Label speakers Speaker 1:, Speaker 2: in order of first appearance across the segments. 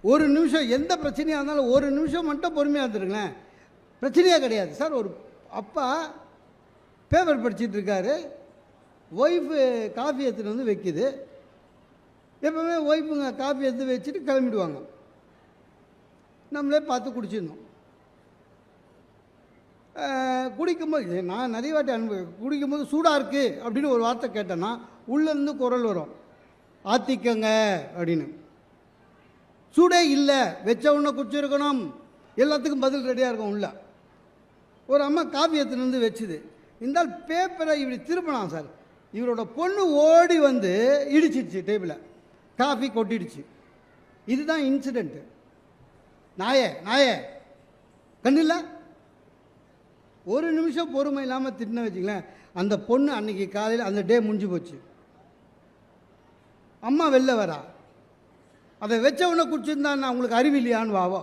Speaker 1: ஒரு நிமிஷம் எந்த பிரச்சனையாக இருந்தாலும் ஒரு நிமிஷம் மட்டும் பொறுமையாக இருந்துருங்களேன், பிரச்சனையே கிடையாது சார். ஒரு அப்பா பேப்பர் படிச்சுட்டு இருக்காரு, ஒய்ஃபு காஃபி எடுத்துகிட்டு வந்து வைக்குது. எப்போவுமே ஒய்ஃபுங்க காஃபி எடுத்து வச்சுட்டு கிளம்பிடுவாங்க, நம்மளே பார்த்து குடிச்சிடணும். குடிக்கும்போது நான் நிறைய வாட்டி குடிக்கும்போது சூடாக இருக்குது அப்படின்னு ஒரு வார்த்தை கேட்டேன்னா உள்ளேருந்து குரல் வரும், ஆத்திக்கங்க அப்படின்னு. சூடே இல்லை, வச்ச உடனே குடிச்சிருக்கணும், எல்லாத்துக்கும் பதில் ரெடியாக இருக்கும். உள்ள ஒரு அம்மா காஃபி எடுத்துன்னு வந்து வச்சுது, இருந்தால் பேப்பரை இப்படி திருப்பினான் சார். இவரோட பொண்ணு ஓடி வந்து இடிச்சிடுச்சு, டேபிளை காஃபி கொட்டிடுச்சு. இதுதான் இன்சிடெண்ட்டு. நாயே நாயே கண்ணில்ல, ஒரு நிமிஷம் பொறுமை இல்லாமல் திட்டின வச்சுங்களேன், அந்த பொண்ணு அன்னைக்கு காலையில் அந்த டே முடிஞ்சு போச்சு. அம்மா வெளில வரா, அதை வச்ச உடனே குடிச்சிருந்தா நான் உங்களுக்கு அறிவு இல்லையான்னு வாவோ,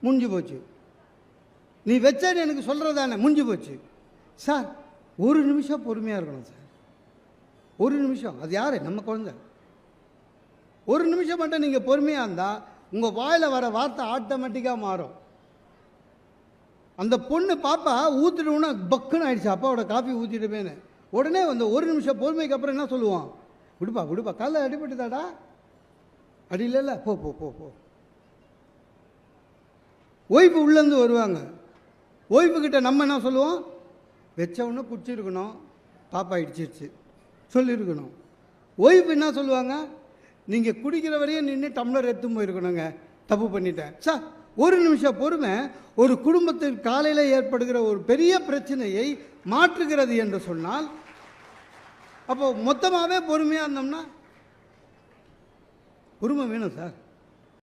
Speaker 1: முடிஞ்சு போச்சு. நீ வச்சேன்னு எனக்கு சொல்கிறதானே, முடிஞ்சு போச்சு. சார் ஒரு நிமிஷம் பொறுமையாக இருக்கணும் சார், ஒரு நிமிஷம். அது யார்? நம்ம குழந்தை. ஒரு நிமிஷம் மட்டும் நீங்கள் பொறுமையாக இருந்தால் உங்கள் வாயில் வர வார்த்தை ஆட்டோமேட்டிக்காக மாறும். அந்த பொண்ணு பாப்பா ஊற்றிடுவோன்னா பக்குன்னு ஆயிடுச்சு, அப்பாவோட காஃபி ஊற்றிடுவேன்னு. உடனே அந்த ஒரு நிமிஷம் பொறுமைக்கு அப்புறம் என்ன சொல்லுவான், விடுப்பா விடுப்பா, காலைல அடிபட்டுதாடா, அடி இல்லைல்ல, போ போ போ போ. ஒய்ஃபு உள்ளேருந்து வருவாங்க, ஒய்ஃபுக்கிட்ட நம்ம என்ன சொல்லுவோம், வச்ச உடனே குடிச்சிருக்கணும், பாப்பா இடிச்சிருச்சு சொல்லியிருக்கணும். ஒய்ஃபு என்ன சொல்லுவாங்க, நீங்கள் குடிக்கிற வரையும் நின்று டம்ளர் எடுத்து போயிருக்கணுங்க, தப்பு பண்ணிட்டேன். சார் ஒரு நிமிஷம் பொறுமை ஒரு குடும்பத்தில் காலையில் ஏற்படுகிற ஒரு பெரிய பிரச்சனையை மாற்றுகிறது என்று சொன்னால், அப்போ மொத்தமாகவே பொறுமையாக இருந்தோம்னா பொறுமை வேணும் சார்.